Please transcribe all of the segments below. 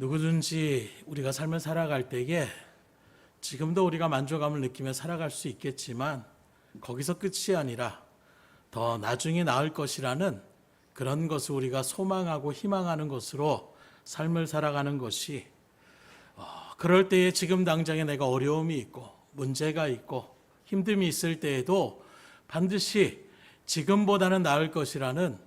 누구든지 우리가 삶을 살아갈 때에 지금도 우리가 만족감을 느끼며 살아갈 수 있겠지만 거기서 끝이 아니라 더 나중에 나을 것이라는 그런 것을 우리가 소망하고 희망하는 것으로 삶을 살아가는 것이 그럴 때에 지금 당장에 내가 어려움이 있고 문제가 있고 힘듦이 있을 때에도 반드시 지금보다는 나을 것이라는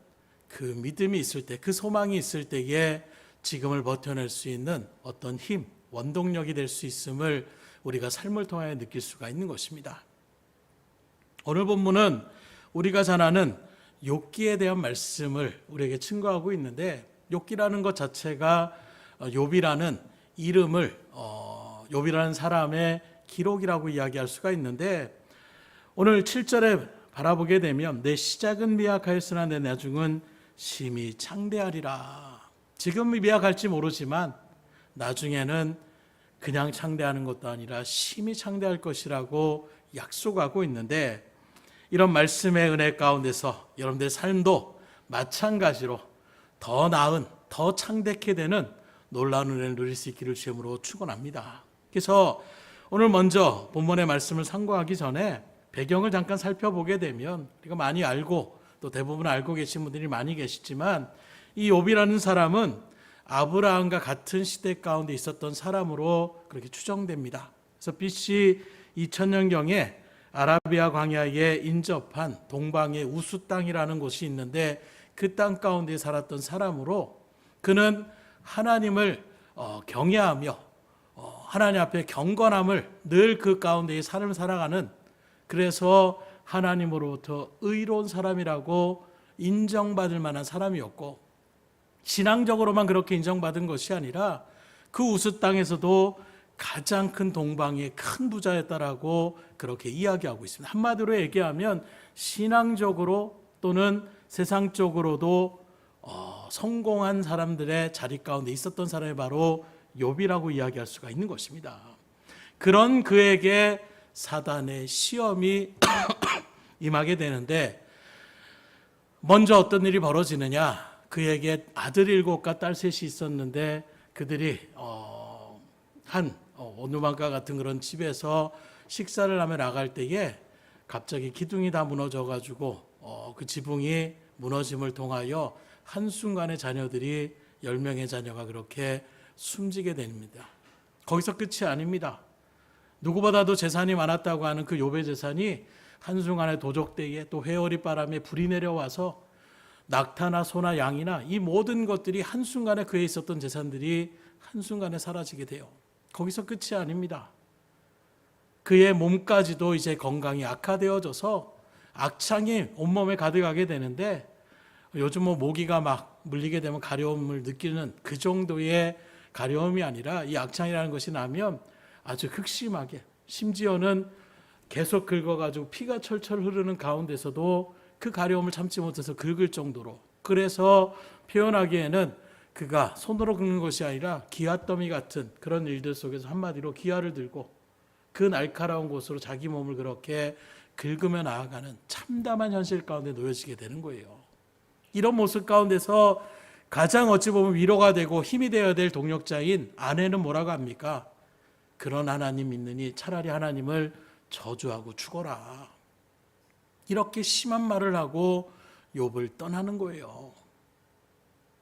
그 믿음이 있을 때, 그 소망이 있을 때에 지금을 버텨낼 수 있는 어떤 힘, 원동력이 될 수 있음을 우리가 삶을 통하여 느낄 수가 있는 것입니다. 오늘 본문은 우리가 잘 아는 욥기에 대한 말씀을 우리에게 증거하고 있는데, 욥기라는 것 자체가 욥이라는 이름을 욥이라는 사람의 기록이라고 이야기할 수가 있는데, 오늘 7절에 바라보게 되면 내 시작은 미약하였으나 내 나중은 심히 창대하리라. 지금이 미약할지 모르지만 나중에는 그냥 창대하는 것도 아니라 심히 창대할 것이라고 약속하고 있는데, 이런 말씀의 은혜 가운데서 여러분들의 삶도 마찬가지로 더 나은, 더 창대케 되는 놀라운 은혜를 누릴 수 있기를 주님으로 축원합니다. 그래서 오늘 먼저 본문의 말씀을 상고하기 전에 배경을 잠깐 살펴보게 되면, 우리가 많이 알고 또 대부분 알고 계신 분들이 많이 계시지만, 이 욥이라는 사람은 아브라함과 같은 시대 가운데 있었던 사람으로 그렇게 추정됩니다. 그래서 BC 2000년경에 아라비아 광야에 인접한 동방의 우스 땅이라는 곳이 있는데, 그 땅 가운데 살았던 사람으로 그는 하나님을 경외하며 하나님 앞에 경건함을 늘 그 가운데에 삶을 살아가는, 그래서 하나님으로부터 의로운 사람이라고 인정받을 만한 사람이었고, 신앙적으로만 그렇게 인정받은 것이 아니라 그 우스 땅에서도 가장 큰 동방의 큰 부자였다라고 그렇게 이야기하고 있습니다. 한마디로 얘기하면 신앙적으로 또는 세상적으로도 성공한 사람들의 자리 가운데 있었던 사람이 바로 욥이라고 이야기할 수가 있는 것입니다. 그런 그에게 사단의 시험이 임하게 되는데, 먼저 어떤 일이 벌어지느냐, 그에게 아들 7과 딸 3이 있었는데 그들이 한 오누만가 같은 그런 집에서 식사를 하며 나갈 때에 갑자기 기둥이 다 무너져가지고 그 지붕이 무너짐을 통하여 한순간에 자녀들이 10명의 자녀가 그렇게 숨지게 됩니다. 거기서 끝이 아닙니다. 누구보다도 재산이 많았다고 하는 그 욥의 재산이 한순간에 도적대기에, 또 회오리 바람에 불이 내려와서 낙타나 소나 양이나 이 모든 것들이 한순간에 그에 있었던 재산들이 한순간에 사라지게 돼요. 거기서 끝이 아닙니다. 그의 몸까지도 이제 건강이 악화되어져서 악창이 온몸에 가득하게 되는데, 요즘 모기가 막 물리게 되면 가려움을 느끼는 그 정도의 가려움이 아니라, 이 악창이라는 것이 나면 아주 극심하게, 심지어는 계속 긁어가지고 피가 철철 흐르는 가운데서도 그 가려움을 참지 못해서 긁을 정도로, 그래서 표현하기에는 그가 손으로 긁는 것이 아니라 기아더미 같은 그런 일들 속에서 한마디로 기아를 들고 그 날카로운 곳으로 자기 몸을 그렇게 긁으며 나아가는 참담한 현실 가운데 놓여지게 되는 거예요. 이런 모습 가운데서 가장 어찌 보면 위로가 되고 힘이 되어야 될 동력자인 아내는 뭐라고 합니까? 그런 하나님 믿느니 차라리 하나님을 저주하고 죽어라. 이렇게 심한 말을 하고 욥을 떠나는 거예요.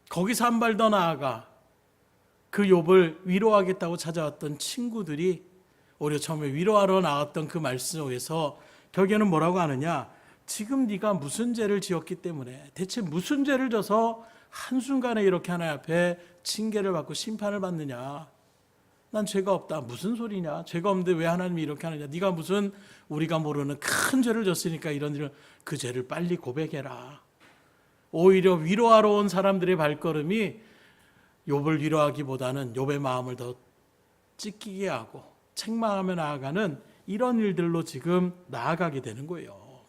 거기서 한 발 더 나아가 그 욥을 위로하겠다고 찾아왔던 친구들이 오히려 처음에 위로하러 나왔던 그 말씀 속에서 결국에는 뭐라고 하느냐, 지금 네가 무슨 죄를 지었기 때문에, 대체 무슨 죄를 져서 한순간에 이렇게 하나님 앞에 징계를 받고 심판을 받느냐, 난 죄가 없다. 무슨 소리냐? 죄가 없는데 왜 하나님이 이렇게 하느냐? 네가 무슨 우리가 모르는 큰 죄를 졌으니까 이런 일을, 그 죄를 빨리 고백해라. 오히려 위로하러 온 사람들의 발걸음이 욥을 위로하기보다는 욥의 마음을 더 찢기게 하고 책망하며 나아가는 이런 일들로 지금 나아가게 되는 거예요.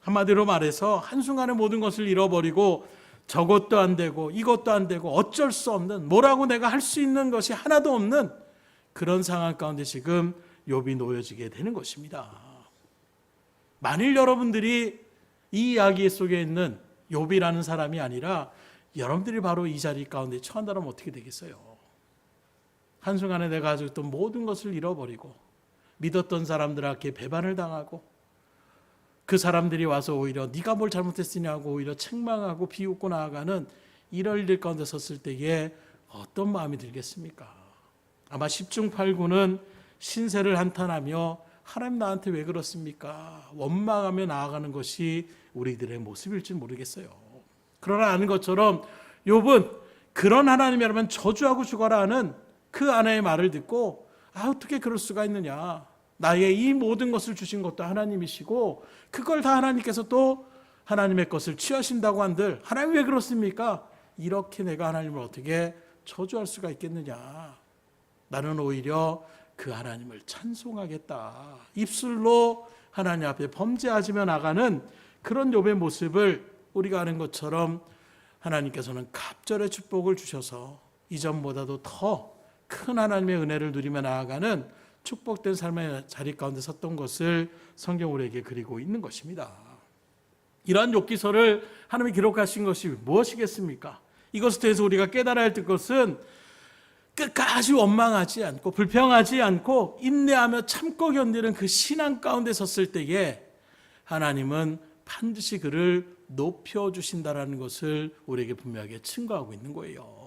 한마디로 말해서 한순간에 모든 것을 잃어버리고 저것도 안 되고 이것도 안 되고 어쩔 수 없는, 뭐라고 내가 할 수 있는 것이 하나도 없는 그런 상황 가운데 지금 욥이 놓여지게 되는 것입니다. 만일 여러분들이 이 이야기 속에 있는 욥이라는 사람이 아니라 여러분들이 바로 이 자리 가운데 처한다면 어떻게 되겠어요? 한순간에 내가 가지고 있던 모든 것을 잃어버리고 믿었던 사람들에게 배반을 당하고 그 사람들이 와서 오히려 네가 뭘 잘못했으냐고 오히려 책망하고 비웃고 나아가는 이럴 일 가운데 섰을 때에 어떤 마음이 들겠습니까? 아마 10중 8구는 신세를 한탄하며 하나님 나한테 왜 그렇습니까? 원망하며 나아가는 것이 우리들의 모습일지 모르겠어요. 그러나 아는 것처럼 욥은 그런 하나님이라면 저주하고 죽어라 하는 그 아내의 말을 듣고 어떻게 그럴 수가 있느냐. 나의 이 모든 것을 주신 것도 하나님이시고 그걸 다 하나님께서 또 하나님의 것을 취하신다고 한들 하나님 왜 그렇습니까? 이렇게 내가 하나님을 어떻게 저주할 수가 있겠느냐. 나는 오히려 그 하나님을 찬송하겠다. 입술로 하나님 앞에 범죄하지며 나가는 그런 욥의 모습을 우리가 아는 것처럼 하나님께서는 갑절의 축복을 주셔서 이전보다도 더 큰 하나님의 은혜를 누리며 나아가는 축복된 삶의 자리 가운데 섰던 것을 성경 우리에게 그리고 있는 것입니다. 이러한 욥기서를 하나님이 기록하신 것이 무엇이겠습니까? 이것에 대해서 우리가 깨달아야 할 것은 끝까지 원망하지 않고 불평하지 않고 인내하며 참고 견디는 그 신앙 가운데 섰을 때에 하나님은 반드시 그를 높여주신다라는 것을 우리에게 분명하게 증거하고 있는 거예요.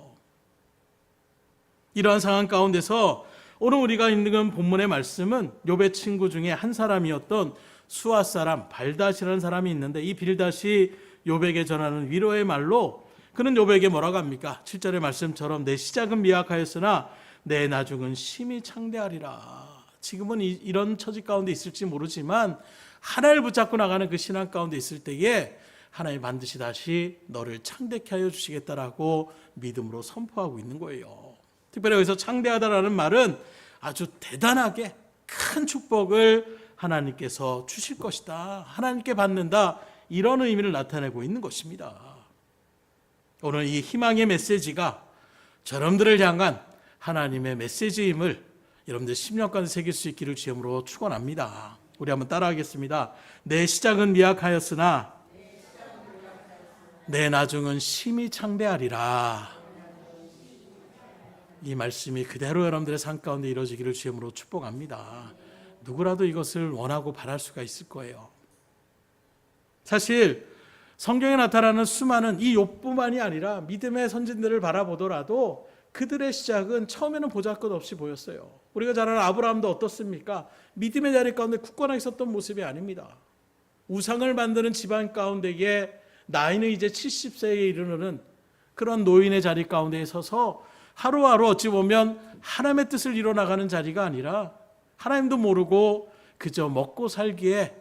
이러한 상황 가운데서 오늘 우리가 읽는 본문의 말씀은 욥의 친구 중에 한 사람이었던 수아 사람 발닷이라는 사람이 있는데 이 빌닷이 욥에게 전하는 위로의 말로 그는 욥에게 뭐라고 합니까? 7절의 말씀처럼 내 시작은 미약하였으나 내 나중은 심히 창대하리라. 지금은 이런 처지 가운데 있을지 모르지만 하나님을 붙잡고 나가는 그 신앙 가운데 있을 때에 하나님 반드시 다시 너를 창대케 하여 주시겠다라고 믿음으로 선포하고 있는 거예요. 특별히 여기서 창대하다라는 말은 아주 대단하게 큰 축복을 하나님께서 주실 것이다. 하나님께 받는다. 이런 의미를 나타내고 있는 것입니다. 오늘 이 희망의 메시지가 여러분들을 향한 하나님의 메시지임을 여러분들 10년간 새길 수 있기를 주님으로 축원합니다. 우리 한번 따라하겠습니다. 내 시작은 미약하였으나 내 나중은 심히 창대하리라. 이 말씀이 그대로 여러분들의 삶 가운데 이루어지기를 주님으로 축복합니다. 누구라도 이것을 원하고 바랄 수가 있을 거예요. 사실 성경에 나타나는 수많은 이 욥뿐만이 아니라 믿음의 선진들을 바라보더라도 그들의 시작은 처음에는 보잘것없이 보였어요. 우리가 잘 아는 아브라함도 어떻습니까? 믿음의 자리 가운데 굳건하게 있었던 모습이 아닙니다. 우상을 만드는 집안 가운데에 나이는 이제 70세에 이르는 그런 노인의 자리 가운데에 서서 하루하루 어찌 보면 하나님의 뜻을 이뤄나가는 자리가 아니라 하나님도 모르고 그저 먹고 살기에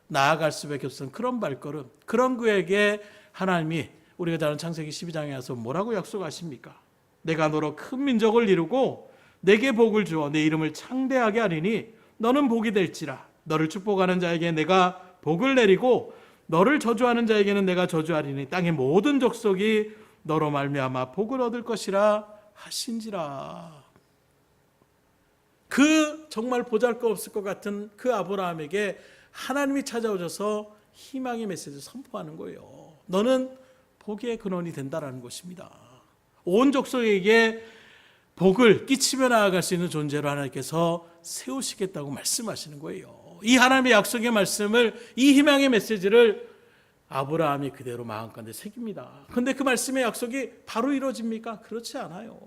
나아갈 수밖에 없었던 그런 발걸음, 그런 그에게 하나님이 우리가 잘 아는 창세기 12장에 와서 뭐라고 약속하십니까? 내가 너로 큰 민족을 이루고 내게 복을 주어 내 이름을 창대하게 하리니 너는 복이 될지라. 너를 축복하는 자에게 내가 복을 내리고 너를 저주하는 자에게는 내가 저주하리니 땅의 모든 족속이 너로 말미암아 복을 얻을 것이라 하신지라. 그 정말 보잘것없을 것 같은 그 아브라함에게 하나님이 찾아오셔서 희망의 메시지를 선포하는 거예요. 너는 복의 근원이 된다라는 것입니다. 온 족속에게 복을 끼치며 나아갈 수 있는 존재로 하나님께서 세우시겠다고 말씀하시는 거예요. 이 하나님의 약속의 말씀을, 이 희망의 메시지를 아브라함이 그대로 마음 가운데 새깁니다. 그런데 그 말씀의 약속이 바로 이루어집니까? 그렇지 않아요.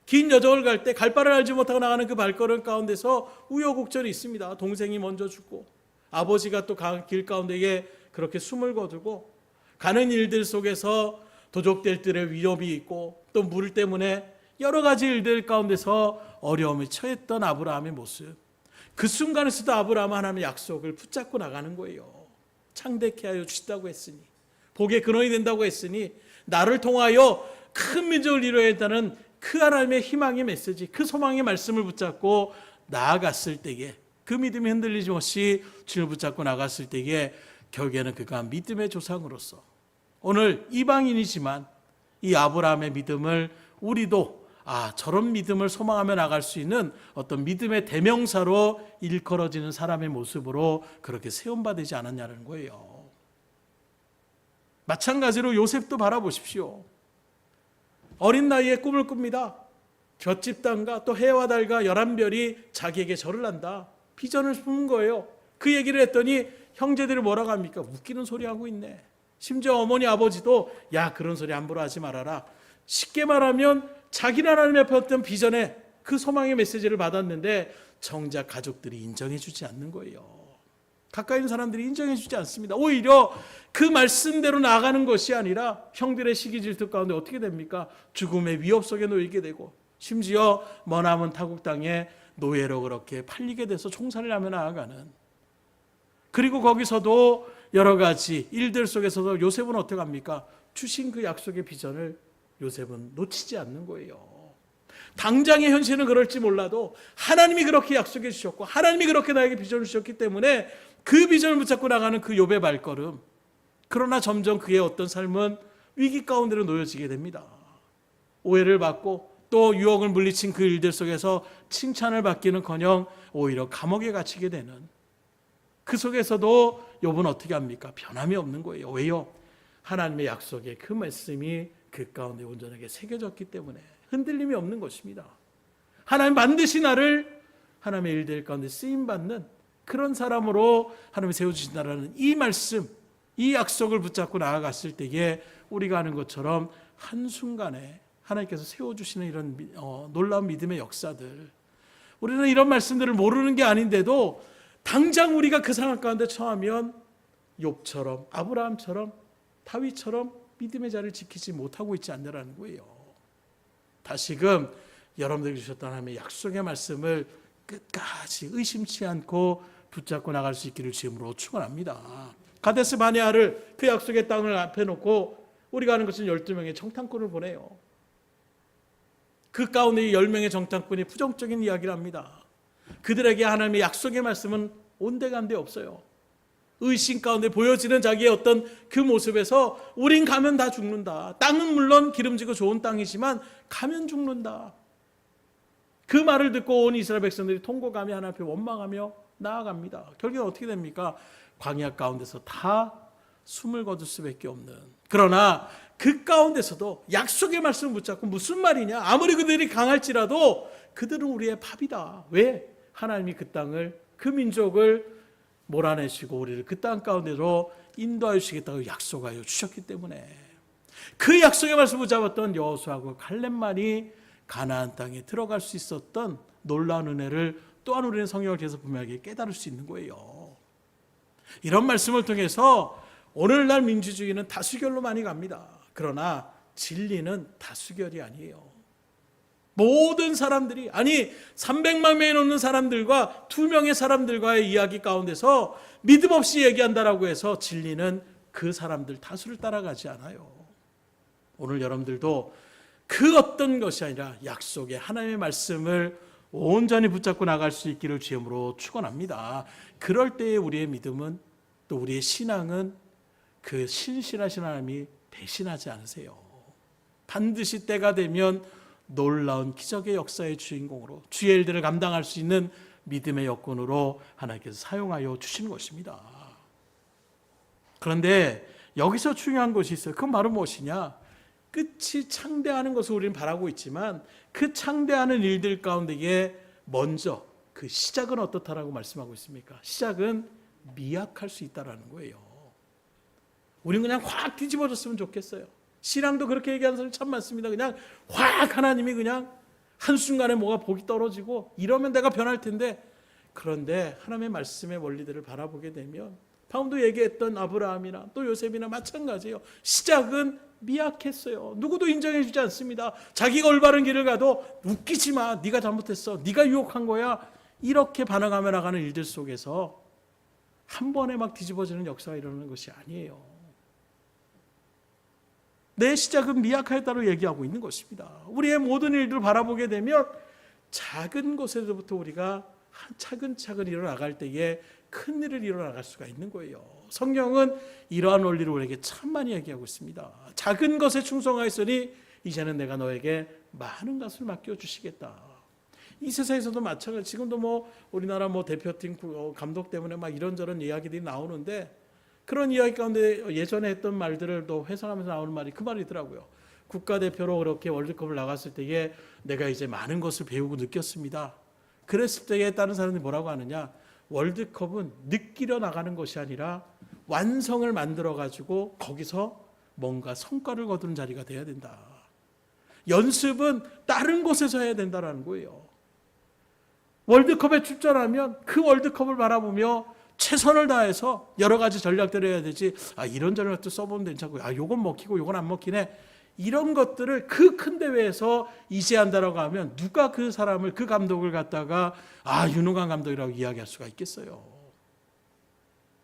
긴 여정을 갈 때 갈 바를 알지 못하고 나가는 그 발걸음 가운데서 우여곡절이 있습니다. 동생이 먼저 죽고 아버지가 또 길 가운데에 그렇게 숨을 거두고 가는 일들 속에서 도적들의 위협이 있고 또 물 때문에 여러 가지 일들 가운데서 어려움에 처했던 아브라함의 모습. 그 순간에서도 아브라함은 하나님의 약속을 붙잡고 나가는 거예요. 창대케 하여 주시다고 했으니, 복의 근원이 된다고 했으니, 나를 통하여 큰 민족을 이루어야겠다는 그 하나님의 희망의 메시지, 그 소망의 말씀을 붙잡고 나아갔을 때에, 그 믿음이 흔들리지 없이 주님을 붙잡고 나갔을 때에 결국에는 그가 믿음의 조상으로서 오늘 이방인이지만 이 아브라함의 믿음을 우리도 저런 믿음을 소망하며 나갈 수 있는 어떤 믿음의 대명사로 일컬어지는 사람의 모습으로 그렇게 세움받지 않았냐는 거예요. 마찬가지로 요셉도 바라보십시오. 어린 나이에 꿈을 꿉니다. 볏집 땅과 또 해와 달과 11별이 자기에게 절을 한다. 비전을 품은 거예요. 그 얘기를 했더니 형제들이 뭐라고 합니까? 웃기는 소리 하고 있네. 심지어 어머니 아버지도 야, 그런 소리 함부로 하지 말아라. 쉽게 말하면 자기는 하나님 앞에 어떤 비전에 그 소망의 메시지를 받았는데 정작 가족들이 인정해 주지 않는 거예요. 가까이 있는 사람들이 인정해 주지 않습니다. 오히려 그 말씀대로 나아가는 것이 아니라 형들의 시기 질투 가운데 어떻게 됩니까? 죽음의 위협 속에 놓이게 되고 심지어 머나먼 타국 땅에 노예로 그렇게 팔리게 돼서 총살을 하며 나아가는, 그리고 거기서도 여러 가지 일들 속에서도 요셉은 어떻게 합니까? 주신 그 약속의 비전을 요셉은 놓치지 않는 거예요. 당장의 현실은 그럴지 몰라도 하나님이 그렇게 약속해 주셨고 하나님이 그렇게 나에게 비전을 주셨기 때문에 그 비전을 붙잡고 나가는 그 욥의 발걸음. 그러나 점점 그의 어떤 삶은 위기 가운데로 놓여지게 됩니다. 오해를 받고 또 유혹을 물리친 그 일들 속에서 칭찬을 받기는커녕 오히려 감옥에 갇히게 되는, 그 속에서도 욥은 어떻게 합니까? 변함이 없는 거예요. 왜요? 하나님의 약속의 그 말씀이 그 가운데 온전하게 새겨졌기 때문에 흔들림이 없는 것입니다. 하나님 반드시 나를 하나님의 일들 가운데 쓰임받는 그런 사람으로 하나님이 세워주신다라는 이 말씀, 이 약속을 붙잡고 나아갔을 때에 우리가 아는 것처럼 한순간에 하나님께서 세워주시는 이런 놀라운 믿음의 역사들, 우리는 이런 말씀들을 모르는 게 아닌데도 당장 우리가 그 상황 가운데 처하면 욥처럼 아브라함처럼 다윗처럼 믿음의 자리를 지키지 못하고 있지 않느라는 거예요. 다시금 여러분들이 주셨던 하나님의 약속의 말씀을 끝까지 의심치 않고 붙잡고 나갈 수 있기를 주님으로 축원합니다. 가데스 바네아를 그 약속의 땅을 앞에 놓고 우리가 아는 것은 12명의 정탐꾼을 보내요. 그 가운데 10명의 정탐꾼이 부정적인 이야기를 합니다. 그들에게 하나님의 약속의 말씀은 온데간데 없어요. 의심 가운데 보여지는 자기의 어떤 그 모습에서 우린 가면 다 죽는다. 땅은 물론 기름지고 좋은 땅이지만 가면 죽는다. 그 말을 듣고 온 이스라엘 백성들이 통곡하며 하나님 앞에 원망하며 나아갑니다. 결국엔 어떻게 됩니까? 광야 가운데서 다 숨을 거둘 수밖에 없는, 그러나 그 가운데서도 약속의 말씀을 붙잡고 무슨 말이냐? 아무리 그들이 강할지라도 그들은 우리의 밥이다. 왜? 하나님이 그 땅을, 그 민족을 몰아내시고 우리를 그 땅 가운데로 인도하여 주시겠다고 약속하여 주셨기 때문에 그 약속의 말씀을 붙잡았던 여호수아와 갈렙만이 가나안 땅에 들어갈 수 있었던 놀라운 은혜를 또한 우리는 성경을 통해서 분명하게 깨달을 수 있는 거예요. 이런 말씀을 통해서 오늘날 민주주의는 다수결로 많이 갑니다. 그러나 진리는 다수결이 아니에요. 모든 사람들이, 아니 300만 명이 넘는 사람들과 2명의 사람들과의 이야기 가운데서 믿음 없이 얘기한다라고 해서 진리는 그 사람들 다수를 따라가지 않아요. 오늘 여러분들도 그 어떤 것이 아니라 약속의 하나님의 말씀을 온전히 붙잡고 나갈 수 있기를 주님으로 축원합니다. 그럴 때에 우리의 믿음은, 또 우리의 신앙은 그 신실하신 하나님이 배신하지 않으세요. 반드시 때가 되면 놀라운 기적의 역사의 주인공으로 주의 일들을 감당할 수 있는 믿음의 여건으로 하나님께서 사용하여 주시는 것입니다. 그런데 여기서 중요한 것이 있어요. 그 말은 무엇이냐? 끝이 창대하는 것을 우리는 바라고 있지만 그 창대하는 일들 가운데에 먼저 그 시작은 어떻다라고 말씀하고 있습니까? 시작은 미약할 수 있다라는 거예요. 우리는 그냥 확 뒤집어졌으면 좋겠어요. 신앙도 그렇게 얘기하는 사람이 참 많습니다. 그냥 확 하나님이 그냥 한순간에 뭐가 복이 떨어지고 이러면 내가 변할 텐데, 그런데 하나님의 말씀의 원리들을 바라보게 되면 방금도 얘기했던 아브라함이나 또 요셉이나 마찬가지예요. 시작은 미약했어요. 누구도 인정해 주지 않습니다. 자기가 올바른 길을 가도 웃기지 마, 네가 잘못했어, 네가 유혹한 거야, 이렇게 반응하며 나가는 일들 속에서 한 번에 막 뒤집어지는 역사가 일어나는 것이 아니에요. 내 시작은 미약하였다고 얘기하고 있는 것입니다. 우리의 모든 일들을 바라보게 되면 작은 곳에서부터 우리가 차근차근 일어나갈 때에 큰 일을 일어나갈 수가 있는 거예요. 성경은 이러한 원리를 우리에게 참 많이 얘기하고 있습니다. 작은 것에 충성하였으니 이제는 내가 너에게 많은 것을 맡겨주시겠다. 이 세상에서도 마찬가지. 지금도 우리나라 대표팀 감독 때문에 막 이런저런 이야기들이 나오는데 그런 이야기 가운데 예전에 했던 말들을 또 회상하면서 나오는 말이 그 말이더라고요. 국가대표로 그렇게 월드컵을 나갔을 때에 내가 이제 많은 것을 배우고 느꼈습니다. 그랬을 때에 다른 사람들이 뭐라고 하느냐, 월드컵은 느끼려 나가는 것이 아니라 완성을 만들어 가지고 거기서 뭔가 성과를 거두는 자리가 돼야 된다. 연습은 다른 곳에서 해야 된다는 거예요. 월드컵에 출전하면 그 월드컵을 바라보며 최선을 다해서 여러 가지 전략들을 해야 되지, 이런 전략도 써보면 괜찮고, 요건 먹히고 요건 안 먹히네, 이런 것들을 그 큰 대회에서 이제한다라고 하면 누가 그 사람을, 그 감독을 갖다가 유능한 감독이라고 이야기할 수가 있겠어요.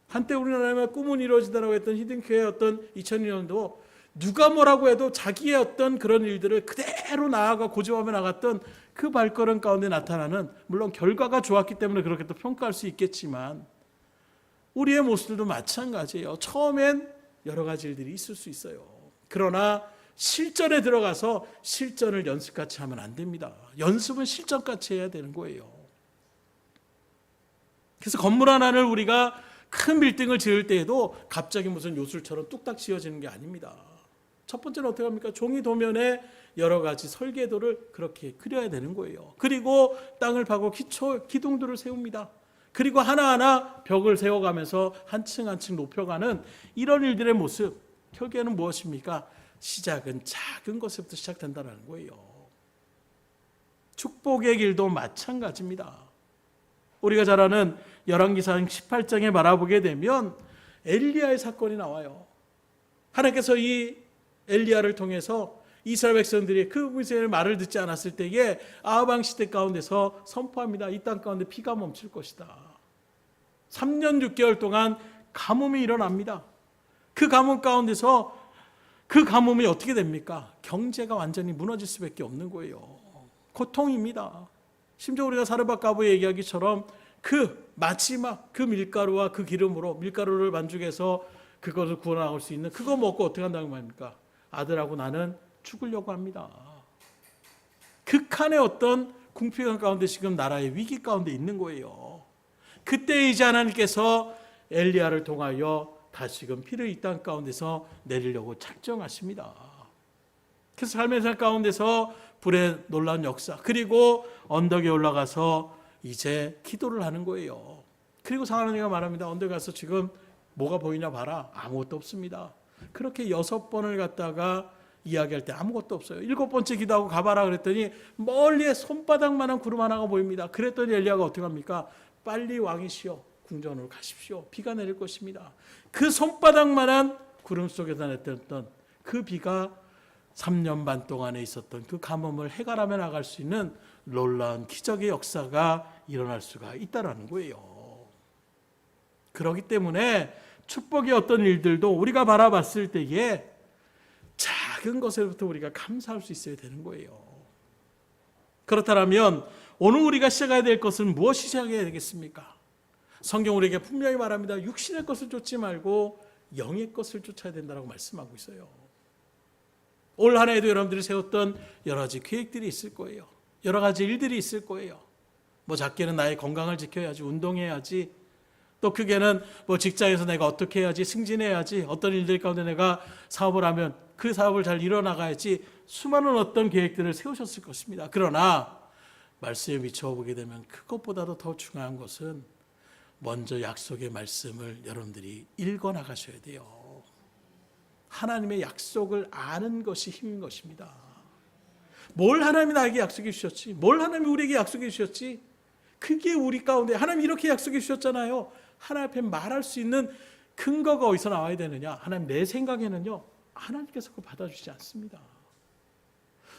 한때 우리나라의 꿈은 이루어지다라고 했던 히든큐의 어떤 2002년도 누가 뭐라고 해도 자기의 어떤 그런 일들을 그대로 나아가 고집하며 나갔던 그 발걸음 가운데 나타나는, 물론 결과가 좋았기 때문에 그렇게 또 평가할 수 있겠지만 우리의 모습들도 마찬가지예요. 처음엔 여러 가지 일들이 있을 수 있어요. 그러나 실전에 들어가서 실전을 연습같이 하면 안 됩니다. 연습은 실전같이 해야 되는 거예요. 그래서 건물 하나를 우리가 큰 빌딩을 지을 때에도 갑자기 무슨 요술처럼 뚝딱 지어지는 게 아닙니다. 첫 번째는 어떻게 합니까? 종이 도면에 여러 가지 설계도를 그렇게 그려야 되는 거예요. 그리고 땅을 파고 기둥들을 세웁니다. 그리고 하나하나 벽을 세워가면서 한 층 한 층 높여가는 이런 일들의 모습, 결국에는 무엇입니까? 시작은 작은 것에부터 시작된다는 거예요. 축복의 길도 마찬가지입니다. 우리가 잘 아는 열왕기상 18장에 바라보게 되면 엘리야의 사건이 나와요. 하나님께서 이 엘리야를 통해서 이스라엘 백성들이 그 이스라엘 말을 듣지 않았을 때에 아합 왕 시대 가운데서 선포합니다. 이 땅 가운데 비가 멈출 것이다. 3년 6개월 동안 가뭄이 일어납니다. 그 가뭄 가운데서 그 가뭄이 어떻게 됩니까? 경제가 완전히 무너질 수밖에 없는 거예요. 고통입니다. 심지어 우리가 사르밧가보에 얘기하기처럼 그 마지막 그 밀가루와 그 기름으로 밀가루를 반죽해서 그것을 구워 나갈 수 있는, 그거 먹고 어떻게 한다는 말입니까? 아들하고 나는 죽으려고 합니다. 극한의 어떤 궁핍한 가운데 지금 나라의 위기 가운데 있는 거예요. 그때 이제 하나님께서 엘리야를 통하여 다시금 피를 이 땅 가운데서 내리려고 작정하십니다. 그래서 삶의 삶 가운데서 불의 놀라운 역사, 그리고 언덕에 올라가서 이제 기도를 하는 거예요. 그리고 하나님과 말합니다. 언덕에 가서 지금 뭐가 보이냐 봐라. 아무것도 없습니다. 그렇게 6번을 갖다가 이야기할 때 아무것도 없어요. 7번째 기도하고 가봐라 그랬더니 멀리에 손바닥만한 구름 하나가 보입니다. 그랬더니 엘리야가 어떻게 합니까? 빨리 왕이시여 궁전으로 가십시오. 비가 내릴 것입니다. 그 손바닥만한 구름 속에서 냈던 그 비가 3년 반 동안에 있었던 그 가뭄을 해결하며 나갈 수 있는 놀라운 기적의 역사가 일어날 수가 있다는 거예요. 그렇기 때문에 축복의 어떤 일들도 우리가 바라봤을 때에 작은 것에부터 우리가 감사할 수 있어야 되는 거예요. 그렇다면 오늘 우리가 시작해야 될 것은 무엇이 시작해야 되겠습니까? 성경 우리에게 분명히 말합니다. 육신의 것을 쫓지 말고 영의 것을 쫓아야 된다고 말씀하고 있어요. 올 한 해에도 여러분들이 세웠던 여러 가지 계획들이 있을 거예요. 여러 가지 일들이 있을 거예요. 작게는 나의 건강을 지켜야지, 운동해야지, 또 크게는 직장에서 내가 어떻게 해야지, 승진해야지, 어떤 일들 가운데 내가 사업을 하면 그 사업을 잘 이뤄나가야지, 수많은 어떤 계획들을 세우셨을 것입니다. 그러나 말씀에 비춰보게 되면 그것보다도 더 중요한 것은 먼저 약속의 말씀을 여러분들이 읽어나가셔야 돼요. 하나님의 약속을 아는 것이 힘인 것입니다. 뭘 하나님이 나에게 약속해 주셨지? 뭘 하나님이 우리에게 약속해 주셨지? 그게 우리 가운데 하나님이 이렇게 약속해 주셨잖아요. 하나님 앞에 말할 수 있는 근거가 어디서 나와야 되느냐? 하나님, 내 생각에는요, 하나님께서 그거 받아주지 않습니다.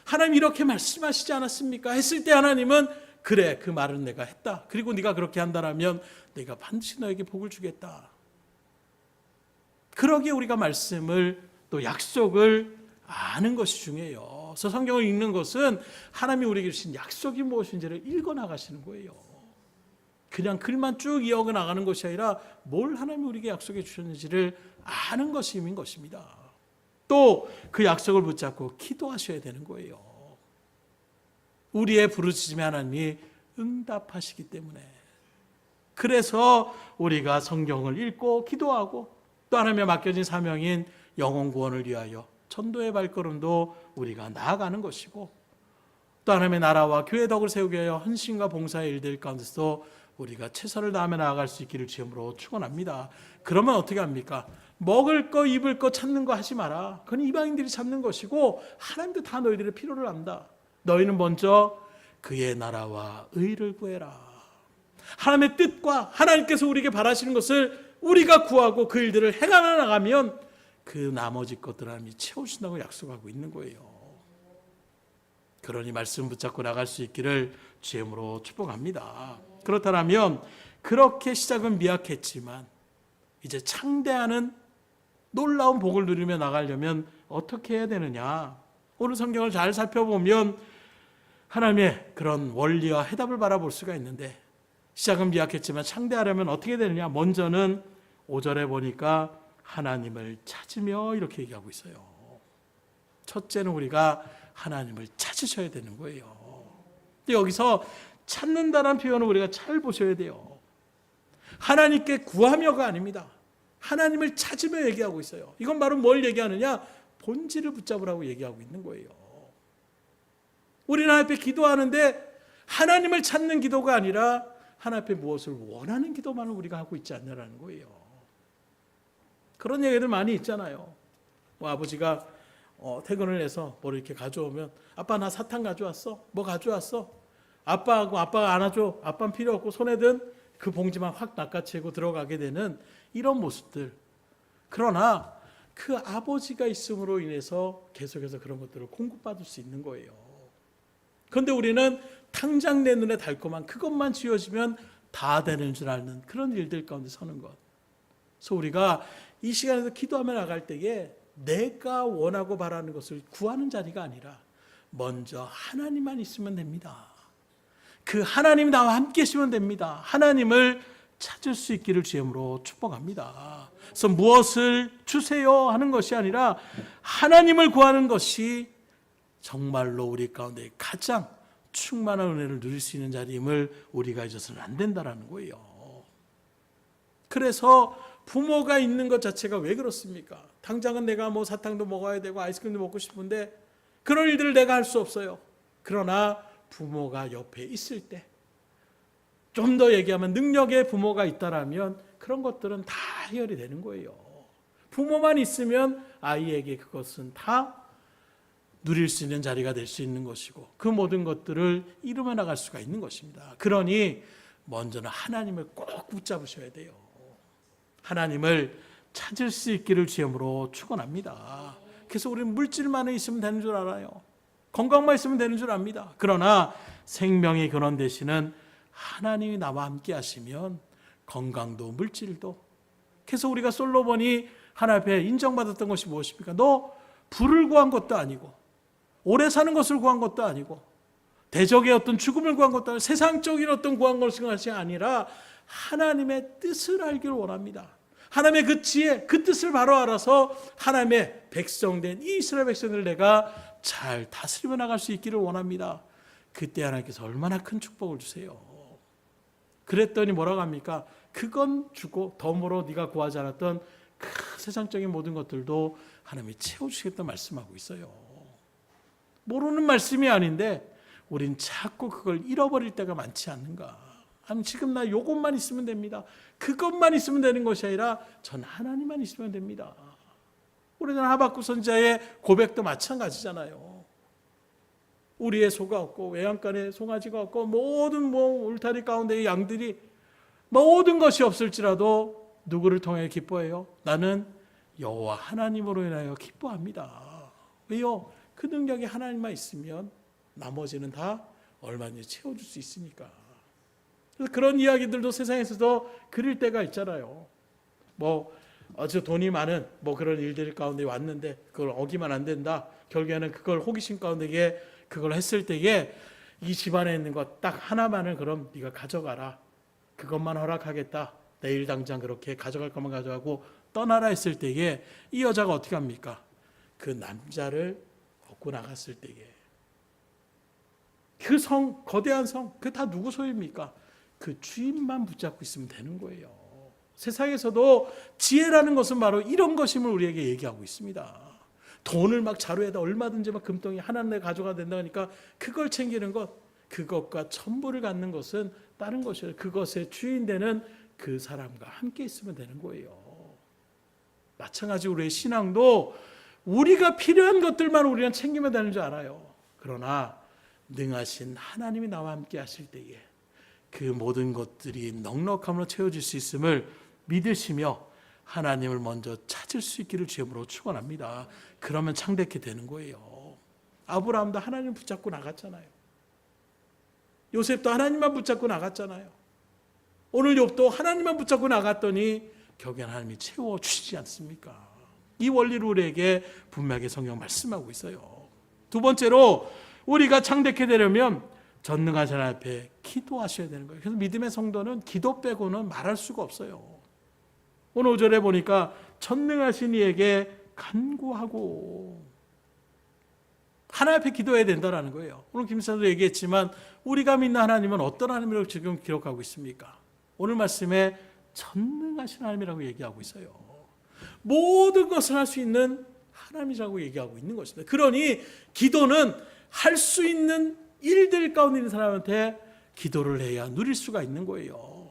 하나님 이렇게 말씀하시지 않았습니까? 했을 때 하나님은 그래, 그 말은 내가 했다. 그리고 네가 그렇게 한다면 내가 반드시 너에게 복을 주겠다. 그러기에 우리가 말씀을, 또 약속을 아는 것이 중요해요. 그래서 성경을 읽는 것은 하나님이 우리에게 주신 약속이 무엇인지를 읽어나가시는 거예요. 그냥 글만 쭉 이어나가는 것이 아니라 뭘 하나님이 우리에게 약속해 주셨는지를 아는 것이 힘인 것입니다. 또 그 약속을 붙잡고 기도하셔야 되는 거예요. 우리의 부르짖음에 하나님이 응답하시기 때문에. 그래서 우리가 성경을 읽고 기도하고 또 하나님의 맡겨진 사명인 영혼 구원을 위하여 전도의 발걸음도 우리가 나아가는 것이고, 또 하나님의 나라와 교회 덕을 세우기 위하여 헌신과 봉사의 일들 가운데서 우리가 최선을 다하며 나아갈 수 있기를 주님으로 축원합니다. 그러면 어떻게 합니까? 먹을 거 입을 거 찾는 거 하지 마라. 그건 이방인들이 찾는 것이고 하나님도 다 너희들의 필요를 안다. 너희는 먼저 그의 나라와 의를 구해라. 하나님의 뜻과 하나님께서 우리에게 바라시는 것을 우리가 구하고 그 일들을 행하며 나가면 그 나머지 것들 하나님이 채우신다고 약속하고 있는 거예요. 그러니 말씀 붙잡고 나갈 수 있기를 주님으로 축복합니다. 그렇다면 그렇게 시작은 미약했지만 이제 창대하는 놀라운 복을 누리며 나가려면 어떻게 해야 되느냐? 오늘 성경을 잘 살펴보면 하나님의 그런 원리와 해답을 바라볼 수가 있는데, 시작은 미약했지만 창대하려면 어떻게 되느냐? 먼저는 5절에 보니까 하나님을 찾으며 이렇게 얘기하고 있어요. 첫째는 우리가 하나님을 찾으셔야 되는 거예요. 근데 여기서 찾는다는 표현을 우리가 잘 보셔야 돼요. 하나님께 구하며가 아닙니다. 하나님을 찾으며 얘기하고 있어요. 이건 바로 뭘 얘기하느냐? 본질을 붙잡으라고 얘기하고 있는 거예요. 우리는 하나님 앞에 기도하는데 하나님을 찾는 기도가 아니라 하나님 앞에 무엇을 원하는 기도만을 우리가 하고 있지 않냐라는 거예요. 그런 얘기들 많이 있잖아요. 아버지가 퇴근을 해서 뭘 이렇게 가져오면, 아빠 나 사탕 가져왔어? 뭐 가져왔어? 아빠하고 아빠가 안아줘. 아빠는 필요 없고 손에 든 그 봉지만 확 낚아채고 들어가게 되는 이런 모습들. 그러나 그 아버지가 있음으로 인해서 계속해서 그런 것들을 공급받을 수 있는 거예요. 그런데 우리는 당장 내 눈에 달콤한 그것만 지어지면 다 되는 줄 아는 그런 일들 가운데 서는 것. 그래서 우리가 이 시간에서 기도하며 나갈 때에 내가 원하고 바라는 것을 구하는 자리가 아니라 먼저 하나님만 있으면 됩니다. 그 하나님이 나와 함께 계시면 됩니다. 하나님을 찾을 수 있기를 주님으로 축복합니다. 그래서 무엇을 주세요 하는 것이 아니라 하나님을 구하는 것이 정말로 우리 가운데 가장 충만한 은혜를 누릴 수 있는 자리임을 우리가 잊어서는 안 된다는 거예요. 그래서 부모가 있는 것 자체가 왜 그렇습니까? 당장은 내가 뭐 사탕도 먹어야 되고 아이스크림도 먹고 싶은데 그런 일들을 내가 할 수 없어요. 그러나 부모가 옆에 있을 때, 좀 더 얘기하면 능력의 부모가 있다라면 그런 것들은 다 해결이 되는 거예요. 부모만 있으면 아이에게 그것은 다 누릴 수 있는 자리가 될 수 있는 것이고 그 모든 것들을 이루며 나갈 수가 있는 것입니다. 그러니 먼저는 하나님을 꼭 붙잡으셔야 돼요. 하나님을 찾을 수 있기를 주님으로 축원합니다. 그래서 우리는 물질만 있으면 되는 줄 알아요. 건강만 있으면 되는 줄 압니다. 그러나 생명의 근원 되시는 하나님이 나와 함께 하시면 건강도 물질도. 그래서 우리가 솔로몬이 하나님 앞에 인정받았던 것이 무엇입니까? 너 부를 구한 것도 아니고 오래 사는 것을 구한 것도 아니고 대적의 어떤 죽음을 구한 것도 아니고 세상적인 어떤 구한 것이 아니라 하나님의 뜻을 알기를 원합니다. 하나님의 그 지혜, 그 뜻을 바로 알아서 하나님의 백성된 이 이스라엘 백성들을 내가 잘 다스리며 나갈 수 있기를 원합니다. 그때 하나님께서 얼마나 큰 축복을 주세요. 그랬더니 뭐라고 합니까? 그건 주고 덤으로 네가 구하지 않았던 그 세상적인 모든 것들도 하나님이 채워주시겠다 말씀하고 있어요. 모르는 말씀이 아닌데 우린 자꾸 그걸 잃어버릴 때가 많지 않는가? 하나님 지금 나 요것만 있으면 됩니다. 그것만 있으면 되는 것이 아니라 전 하나님만 있으면 됩니다. 우리는 하박국 선지자의 고백도 마찬가지잖아요. 우리의 소가 없고 외양간에 송아지가 없고 모든 울타리 가운데의 양들이 모든 것이 없을지라도 누구를 통해 기뻐해요? 나는 여호와 하나님으로 인하여 기뻐합니다. 왜요? 그 능력이 하나님만 있으면 나머지는 다 얼마든지 채워줄 수 있으니까. 그래서 그런 이야기들도 세상에서도 그릴 때가 있잖아요. 아주 돈이 많은 그런 일들 가운데 왔는데 그걸 어기면 안 된다. 결국에는 그걸 호기심 가운데 그걸 했을 때에 이 집안에 있는 것 딱 하나만을 그럼 네가 가져가라. 그것만 허락하겠다. 내일 당장 그렇게 가져갈 것만 가져가고 떠나라 했을 때에 이 여자가 어떻게 합니까? 그 남자를 얻고 나갔을 때에 그 거대한 성, 그 다 누구 소유입니까? 그 주인만 붙잡고 있으면 되는 거예요. 세상에서도 지혜라는 것은 바로 이런 것임을 우리에게 얘기하고 있습니다. 돈을 막 자루에다 얼마든지 막 금덩이 하나 내 가져가야 된다니까 그걸 챙기는 것, 그것과 전부를 갖는 것은 다른 것이에요. 그것의 주인 되는 그 사람과 함께 있으면 되는 거예요. 마찬가지 우리의 신앙도 우리가 필요한 것들만 우리는 챙기면 되는 줄 알아요. 그러나 능하신 하나님이 나와 함께 하실 때에 그 모든 것들이 넉넉함으로 채워질 수 있음을 믿으시며 하나님을 먼저 찾을 수 있기를 주님으로 축원합니다. 그러면 창대케 되는 거예요. 아브라함도 하나님 붙잡고 나갔잖아요. 요셉도 하나님만 붙잡고 나갔잖아요. 오늘 욥도 하나님만 붙잡고 나갔더니 결국엔 하나님이 채워주시지 않습니까? 이 원리를 우리에게 분명하게 성경 말씀하고 있어요. 두 번째로 우리가 창대케 되려면 전능하신 하나님 앞에 기도하셔야 되는 거예요. 그래서 믿음의 성도는 기도 빼고는 말할 수가 없어요. 오늘 5절에 보니까 전능하신 이에게 간구하고 하나님 앞에 기도해야 된다는 거예요. 오늘 김사도 얘기했지만 우리가 믿는 하나님은 어떤 하나님이라고 지금 기록하고 있습니까? 오늘 말씀에 전능하신 하나님이라고 얘기하고 있어요. 모든 것을 할 수 있는 하나님이라고 얘기하고 있는 것입니다. 그러니 기도는 할 수 있는 일들 가운데 있는 사람한테 기도를 해야 누릴 수가 있는 거예요.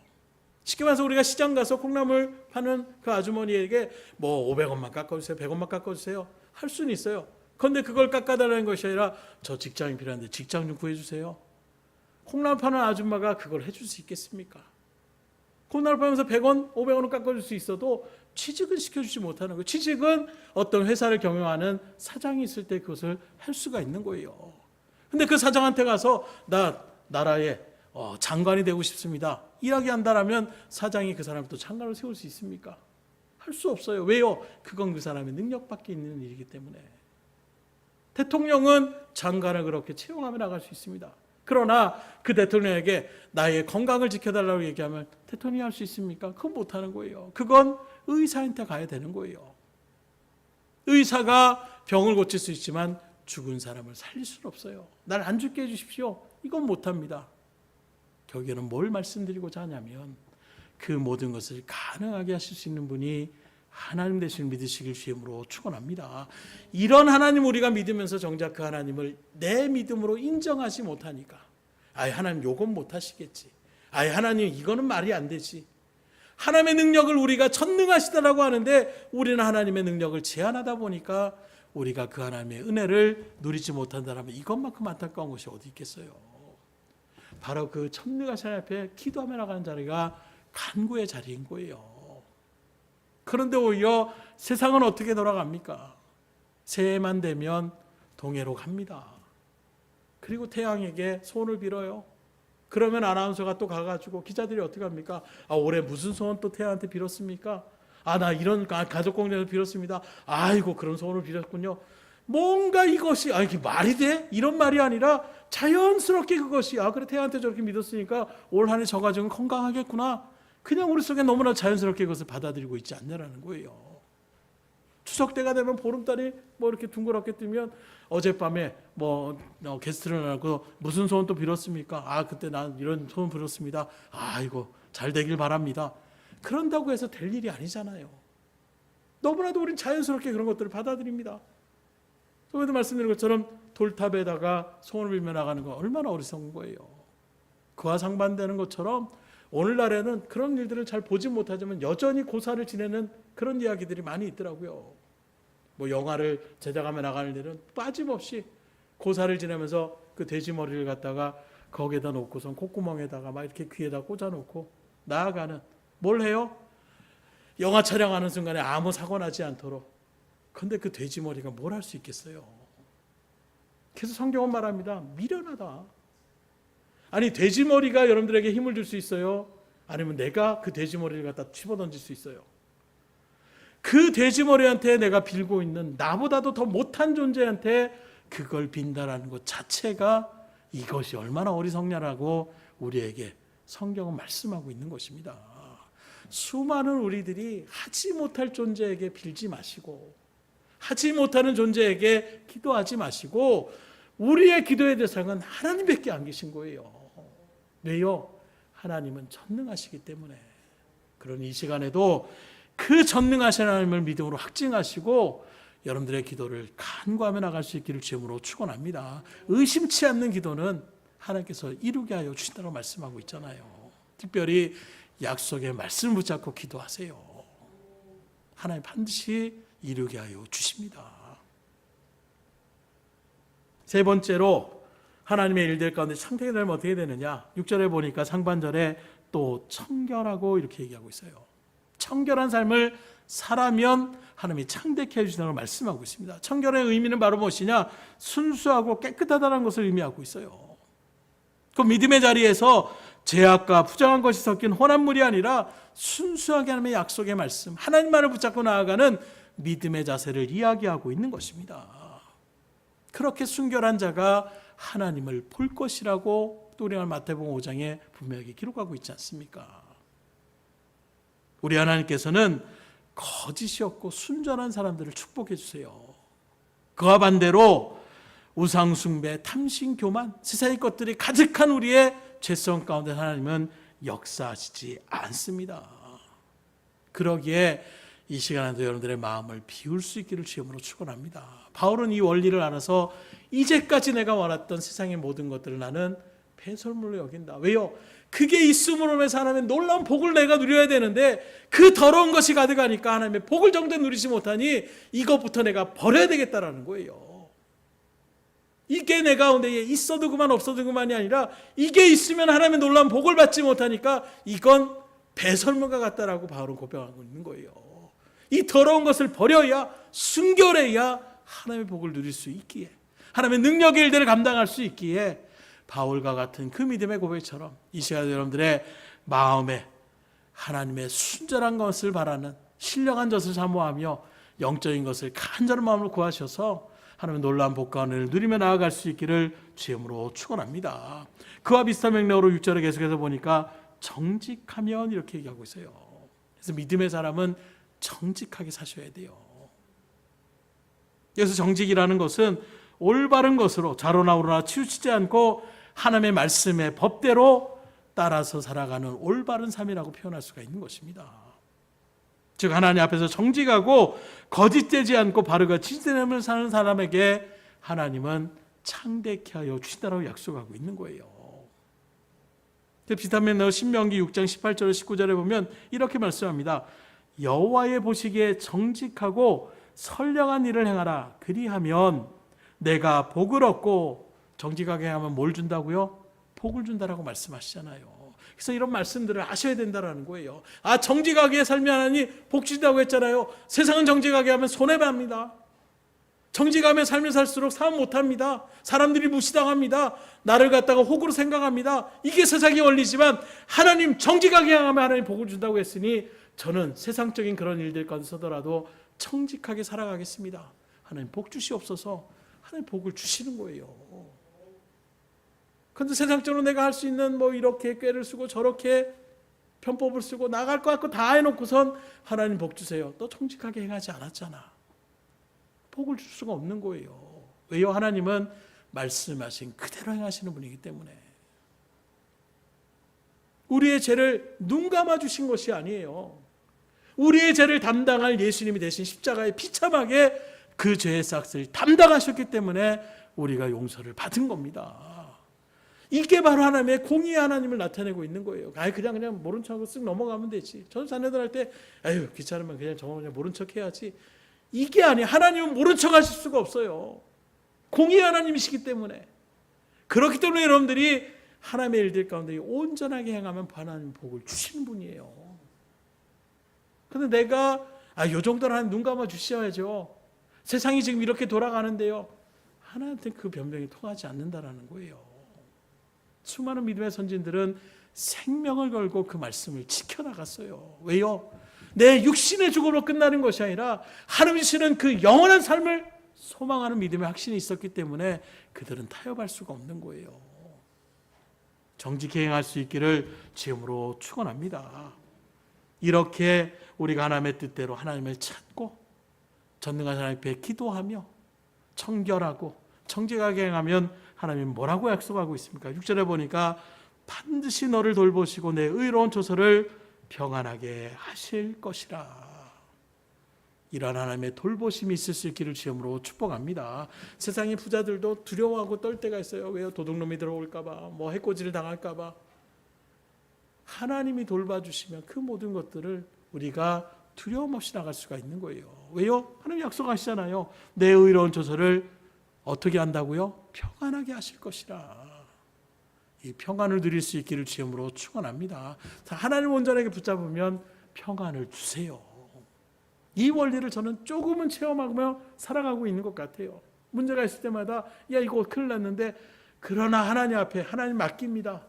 쉽게 말해서 우리가 시장 가서 콩나물 파는 그 아주머니에게 뭐 500원만 깎아주세요, 100원만 깎아주세요 할 수는 있어요. 그런데 그걸 깎아달라는 것이 아니라 저 직장이 필요한데 직장 좀 구해주세요. 콩나물 파는 아줌마가 그걸 해줄 수 있겠습니까? 콩나물 파면서 100원, 500원을 깎아줄 수 있어도 취직은 시켜주지 못하는 거예요. 취직은 어떤 회사를 경영하는 사장이 있을 때 그것을 할 수가 있는 거예요. 근데 그 사장한테 가서 나 나라의 장관이 되고 싶습니다 이야기한다라면 사장이 그 사람을 또 장관으로 세울 수 있습니까? 할 수 없어요. 왜요? 그건 그 사람의 능력 밖에 있는 일이기 때문에. 대통령은 장관을 그렇게 채용하며 나갈 수 있습니다. 그러나 그 대통령에게 나의 건강을 지켜달라고 얘기하면 대통령이 할 수 있습니까? 그건 못하는 거예요. 그건 의사한테 가야 되는 거예요. 의사가 병을 고칠 수 있지만 죽은 사람을 살릴 수는 없어요. 날 안 죽게 해주십시오. 이건 못합니다. 결국에는 뭘 말씀드리고자 하냐면 그 모든 것을 가능하게 하실 수 있는 분이 하나님 되시는 믿으시길 주임으로 축원합니다. 이런 하나님 우리가 믿으면서 정작 그 하나님을 내 믿음으로 인정하지 못하니까 아예 하나님 요건 못하시겠지. 아예 하나님 이거는 말이 안 되지. 하나님의 능력을 우리가 전능하시다라고 하는데 우리는 하나님의 능력을 제한하다 보니까 우리가 그 하나님의 은혜를 누리지 못한다면 이것만큼 안타까운 것이 어디 있겠어요. 바로 그 전능하신 하나님 앞에 기도하며 나가는 자리가 간구의 자리인 거예요. 그런데 오히려 세상은 어떻게 돌아갑니까? 새해만 되면 동해로 갑니다. 그리고 태양에게 소원을 빌어요. 그러면 아나운서가 또 가가지고 기자들이 어떻게 합니까? 올해 무슨 소원 또 태양한테 빌었습니까? 나 이런 가족 공동에서 빌었습니다. 아이고 그런 소원을 빌었군요. 뭔가 이것이 이게 말이 돼? 이런 말이 아니라 자연스럽게 그것이 그래 태양한테 저렇게 믿었으니까 올 한 해 저 가정은 건강하겠구나. 그냥 우리 속에 너무나 자연스럽게 그것을 받아들이고 있지 않냐라는 거예요. 추석 때가 되면 보름달이 이렇게 둥그렇게 뜨면 어젯밤에 게스트를 나고 무슨 소원 또 빌었습니까? 그때 난 이런 소원 빌었습니다. 아이고 잘 되길 바랍니다. 그런다고 해서 될 일이 아니잖아요. 너무나도 우린 자연스럽게 그런 것들을 받아들입니다. 저번에도 말씀드린 것처럼 돌탑에다가 소원을 빌며 나가는 건 얼마나 어리석은 거예요. 그와 상반되는 것처럼 오늘날에는 그런 일들을 잘 보지 못하지만 여전히 고사를 지내는 그런 이야기들이 많이 있더라고요. 영화를 제작하며 나가는 일은 빠짐없이 고사를 지내면서 그 돼지머리를 갖다가 거기에다 놓고선 콧구멍에다가 막 이렇게 귀에다 꽂아놓고 나아가는 뭘 해요? 영화 촬영하는 순간에 아무 사고 나지 않도록. 그런데 그 돼지머리가 뭘 할 수 있겠어요? 그래서 성경은 말합니다. 미련하다. 아니 돼지머리가 여러분들에게 힘을 줄 수 있어요? 아니면 내가 그 돼지머리를 갖다 집어던질 수 있어요? 그 돼지머리한테 내가 빌고 있는 나보다도 더 못한 존재한테 그걸 빈다라는 것 자체가 이것이 얼마나 어리석냐라고 우리에게 성경은 말씀하고 있는 것입니다. 수많은 우리들이 하지 못할 존재에게 빌지 마시고 하지 못하는 존재에게 기도하지 마시고 우리의 기도의 대상은 하나님밖에 안 계신 거예요. 왜요? 하나님은 전능하시기 때문에. 그런 이 시간에도 그 전능하신 하나님을 믿음으로 확증하시고 여러분들의 기도를 간구하며 나갈 수 있기를 주님으로 축원합니다. 의심치 않는 기도는 하나님께서 이루게 하여 주신다고 말씀하고 있잖아요. 특별히 약속의 말씀을 붙잡고 기도하세요. 하나님 반드시 이루게 하여 주십니다. 세 번째로 하나님의 일들 가운데 창대하게 되면 어떻게 되느냐? 6절에 보니까 상반절에 또 청결하고 이렇게 얘기하고 있어요. 청결한 삶을 살아면 하나님이 창대케 해주신다고 말씀하고 있습니다. 청결의 의미는 바로 무엇이냐? 순수하고 깨끗하다는 것을 의미하고 있어요. 그 믿음의 자리에서 죄악과 부정한 것이 섞인 혼합물이 아니라 순수하게 하나님의 약속의 말씀, 하나님만을 붙잡고 나아가는 믿음의 자세를 이야기하고 있는 것입니다. 그렇게 순결한 자가 하나님을 볼 것이라고 또 우리가 마태복음 5장에 분명하게 기록하고 있지 않습니까? 우리 하나님께서는 거짓이 없고 순전한 사람들을 축복해 주세요. 그와 반대로 우상 숭배, 탐심, 교만, 세상의 것들이 가득한 우리의 죄성 가운데 하나님은 역사하시지 않습니다. 그러기에 이 시간에도 여러분들의 마음을 비울 수 있기를 주님으로 축원합니다. 바울은 이 원리를 알아서 이제까지 내가 원했던 세상의 모든 것들을 나는 배설물로 여긴다. 왜요? 그게 있음으로 해서 하나님의 놀라운 복을 내가 누려야 되는데 그 더러운 것이 가득하니까 하나님의 복을 정도 누리지 못하니 이것부터 내가 버려야 되겠다라는 거예요. 이게 내 가운데 있어도 그만 없어도 그만이 아니라 이게 있으면 하나님의 놀라운 복을 받지 못하니까 이건 배설물과 같다라고 바울은 고백하고 있는 거예요. 이 더러운 것을 버려야 순결해야 하나님의 복을 누릴 수 있기에 하나님의 능력의 일들을 감당할 수 있기에 바울과 같은 그 믿음의 고백처럼 이 시간에 여러분들의 마음에 하나님의 순전한 것을 바라는 신령한 것을 사모하며 영적인 것을 간절한 마음으로 구하셔서 하나님의 놀라운 복과 은혜를 누리며 나아갈 수 있기를 주님으로 축원합니다. 그와 비슷한 맥락으로 6절에 계속해서 보니까 정직하면 이렇게 얘기하고 있어요. 그래서 믿음의 사람은 정직하게 사셔야 돼요. 그래서 정직이라는 것은 올바른 것으로 좌로나 우로나 치우치지 않고 하나님의 말씀의 법대로 따라서 살아가는 올바른 삶이라고 표현할 수가 있는 것입니다. 즉 하나님 앞에서 정직하고 거짓되지 않고 바르고 진실함을 사는 사람에게 하나님은 창대케 하여 주신다라고 약속하고 있는 거예요. 비슷한 면으로 신명기 6장 18절 19절에 보면 이렇게 말씀합니다. 여호와의 보시기에 정직하고 선량한 일을 행하라. 그리하면 내가 복을 얻고 정직하게 하면 뭘 준다고요? 복을 준다라고 말씀하시잖아요. 그래서 이런 말씀들을 아셔야 된다라는 거예요. 정직하게 살면 하나님 복 주신다고 했잖아요. 세상은 정직하게 하면 손해봅니다. 정직하며 살면 살수록 사업 못합니다. 사람들이 무시당합니다. 나를 갖다가 호구로 생각합니다. 이게 세상의 원리지만 하나님 정직하게 행하면 하나님 복을 준다고 했으니 저는 세상적인 그런 일들 가운데 서더라도 정직하게 살아가겠습니다. 하나님 복 주시옵소서. 하나님 복을 주시는 거예요. 그런데 세상적으로 내가 할 수 있는 이렇게 꾀를 쓰고 저렇게 편법을 쓰고 나갈 것 같고 다 해놓고선 하나님 복 주세요. 너 정직하게 행하지 않았잖아. 복을 줄 수가 없는 거예요. 왜요? 하나님은 말씀하신 그대로 행하시는 분이기 때문에. 우리의 죄를 눈 감아 주신 것이 아니에요. 우리의 죄를 담당할 예수님이 대신 십자가에 비참하게 그 죄의 싹을 담당하셨기 때문에 우리가 용서를 받은 겁니다. 이게 바로 하나님의 공의의 하나님을 나타내고 있는 거예요. 그냥 모른 척하고 쓱 넘어가면 되지. 저는 자녀들 할 때 귀찮으면 그냥 모른 척 해야지. 이게 아니에요. 하나님은 모른 척 하실 수가 없어요. 공의의 하나님이시기 때문에. 그렇기 때문에 여러분들이 하나님의 일들 가운데 온전하게 행하면 하나님 복을 주시는 분이에요. 그런데 내가 요 정도는 하나님 눈 감아 주셔야죠. 세상이 지금 이렇게 돌아가는데요. 하나님한테 그 변명이 통하지 않는다라는 거예요. 수많은 믿음의 선진들은 생명을 걸고 그 말씀을 지켜나갔어요. 왜요? 내 육신의 죽음으로 끝나는 것이 아니라 하나님 주시는 그 영원한 삶을 소망하는 믿음의 확신이 있었기 때문에 그들은 타협할 수가 없는 거예요. 정직히 행할 수 있기를 주님으로 축원합니다. 이렇게 우리가 하나님의 뜻대로 하나님을 찾고 전능한 하나님 앞에 기도하며 청결하고 정직하게 행하면 하나님은 뭐라고 약속하고 있습니까? 6절에 보니까 반드시 너를 돌보시고 내 의로운 조서를 평안하게 하실 것이라. 이러한 하나님의 돌보심이 있을 수 있기를 주님으로 축복합니다. 세상의 부자들도 두려워하고 떨 때가 있어요. 왜요? 도둑놈이 들어올까 봐, 뭐 해코지를 당할까 봐. 하나님이 돌봐주시면 그 모든 것들을 우리가 두려움 없이 나갈 수가 있는 거예요. 왜요? 하나님 약속하시잖아요. 내 의로운 조서를 어떻게 한다고요? 평안하게 하실 것이라. 이 평안을 누릴 수 있기를 주님으로 축원합니다. 하나님 온전하게 붙잡으면 평안을 주세요. 이 원리를 저는 조금은 체험하며 살아가고 있는 것 같아요. 문제가 있을 때마다 야 이거 큰일 났는데, 그러나 하나님 앞에 하나님 맡깁니다.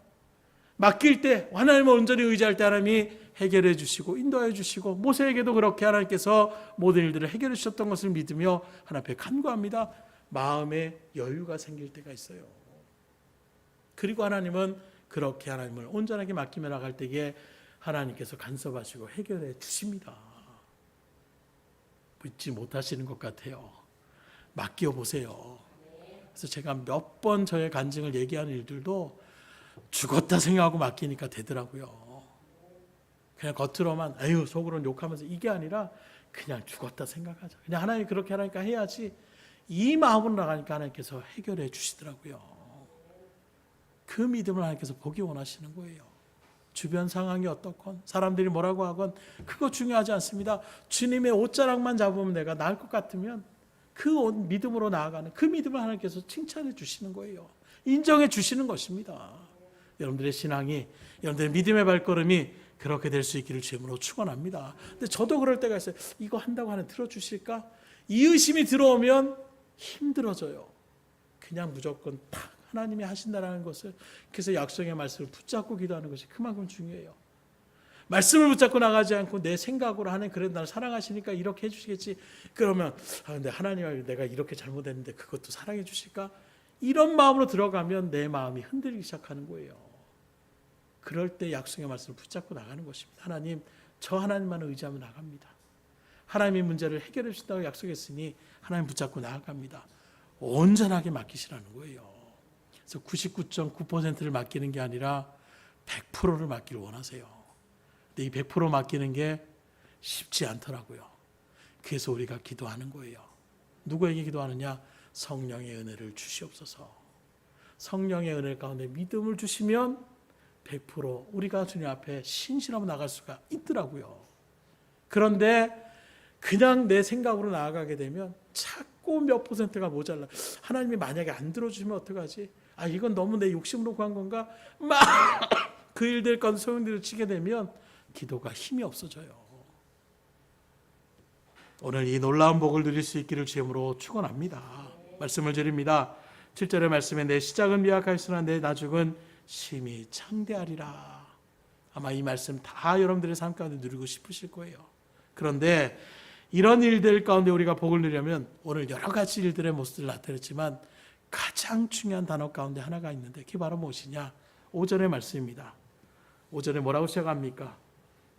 맡길 때, 하나님을 온전히 의지할 때 하나님이 해결해 주시고 인도해 주시고, 모세에게도 그렇게 하나님께서 모든 일들을 해결해 주셨던 것을 믿으며 하나님 앞에 간구합니다. 마음에 여유가 생길 때가 있어요. 그리고 하나님은 그렇게 하나님을 온전하게 맡기며 나갈 때에 하나님께서 간섭하시고 해결해 주십니다. 믿지 못하시는 것 같아요. 맡겨보세요. 그래서 제가 몇 번 저의 간증을 얘기하는 일들도 죽었다 생각하고 맡기니까 되더라고요. 그냥 겉으로만 에휴 속으로는 욕하면서 이게 아니라 그냥 죽었다 생각하자. 그냥 하나님 그렇게 하니까 해야지. 이 마음으로 나가니까 하나님께서 해결해 주시더라고요. 그 믿음을 하나님께서 보기 원하시는 거예요. 주변 상황이 어떻건 사람들이 뭐라고 하건 그거 중요하지 않습니다. 주님의 옷자락만 잡으면 내가 나을 것 같으면 그 옷 믿음으로 나아가는 그 믿음을 하나님께서 칭찬해 주시는 거예요. 인정해 주시는 것입니다. 여러분들의 신앙이, 여러분들의 믿음의 발걸음이 그렇게 될 수 있기를 주님으로 축원합니다. 근데 저도 그럴 때가 있어요. 이거 한다고 하나 들어주실까? 이 의심이 들어오면 힘들어져요. 그냥 무조건 탁 하나님이 하신다라는 것을, 그래서 약속의 말씀을 붙잡고 기도하는 것이 그만큼 중요해요. 말씀을 붙잡고 나가지 않고 내 생각으로 하나님 그래도 나를 사랑하시니까 이렇게 해주시겠지. 그러면 근데 하나님 내가 이렇게 잘못했는데 그것도 사랑해 주실까? 이런 마음으로 들어가면 내 마음이 흔들리기 시작하는 거예요. 그럴 때 약속의 말씀을 붙잡고 나가는 것입니다. 하나님, 저 하나님만을 의지하며 나갑니다. 하나님의 문제를 해결해 주신다고 약속했으니 하나님 붙잡고 나아갑니다. 온전하게 맡기시라는 거예요. 그래서 99.9%를 맡기는 게 아니라 100%를 맡기를 원하세요. 근데 이 100% 맡기는 게 쉽지 않더라고요. 그래서 우리가 기도하는 거예요. 누구에게 기도하느냐? 성령의 은혜를 주시옵소서. 성령의 은혜 가운데 믿음을 주시면 100% 우리가 주님 앞에 신실하고 나갈 수가 있더라고요. 그런데 그냥 내 생각으로 나아가게 되면 자꾸 몇 %가 모자라. 하나님이 만약에 안 들어주시면 어떡하지? 이건 너무 내 욕심으로 구한 건가? 막 그 일들 가운데 소용돌이를 치게 되면 기도가 힘이 없어져요. 오늘 이 놀라운 복을 누릴 수 있기를 주님으로 축원합니다. 말씀을 드립니다. 7절의 말씀에 내 시작은 미약하였으나 내 나중은 심히 창대하리라. 아마 이 말씀 다 여러분들의 삶 가운데 누리고 싶으실 거예요. 그런데 이런 일들 가운데 우리가 복을 누리려면 오늘 여러 가지 일들의 모습을 나타냈지만 가장 중요한 단어 가운데 하나가 있는데 그게 바로 무엇이냐? 5절의 말씀입니다. 5절에 뭐라고 시작합니까?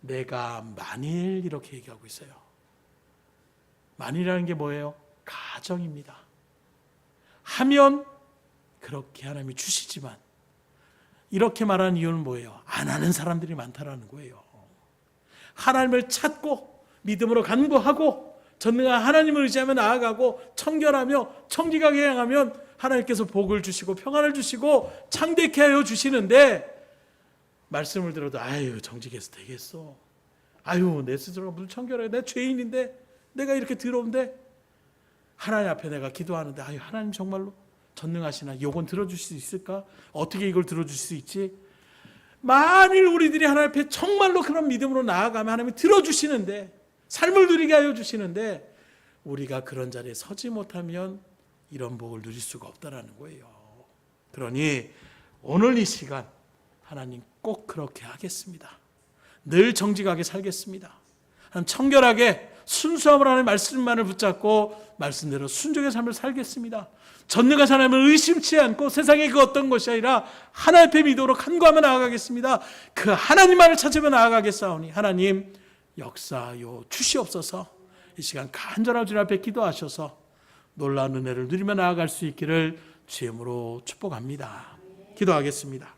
내가 만일 이렇게 얘기하고 있어요. 만일이라는 게 뭐예요? 가정입니다. 하면 그렇게 하나님이 주시지만 이렇게 말하는 이유는 뭐예요? 안 하는 사람들이 많다라는 거예요. 하나님을 찾고 믿음으로 간구하고 전능한 하나님을 의지하며 나아가고 청결하며 청지하게 행하면 하나님께서 복을 주시고 평안을 주시고 창대케 하여 주시는데 말씀을 들어도 정직해서 되겠어. 내 스스로가 무슨 청결해. 내 죄인인데 내가 이렇게 더러운데 하나님 앞에 내가 기도하는데 하나님 정말로 전능하시나? 이건 들어주실 수 있을까? 어떻게 이걸 들어줄 수 있지? 만일 우리들이 하나님 앞에 정말로 그런 믿음으로 나아가면 하나님이 들어주시는데 삶을 누리게 하여 주시는데 우리가 그런 자리에 서지 못하면 이런 복을 누릴 수가 없다라는 거예요. 그러니 오늘 이 시간 하나님 꼭 그렇게 하겠습니다. 늘 정직하게 살겠습니다. 하나님 청결하게 순수함으로 하나님의 말씀만을 붙잡고 말씀대로 순종의 삶을 살겠습니다. 전능한 하나님을 의심치 않고 세상의 그 어떤 것이 아니라 하나님 앞에 믿음으로 간구하며 나아가겠습니다. 그 하나님만을 찾으며 나아가겠사오니 하나님 역사하여 주시옵소서. 이 시간 간절한 주님 앞에 기도하셔서 놀라운 은혜를 누리며 나아갈 수 있기를 주님으로 축복합니다. 기도하겠습니다.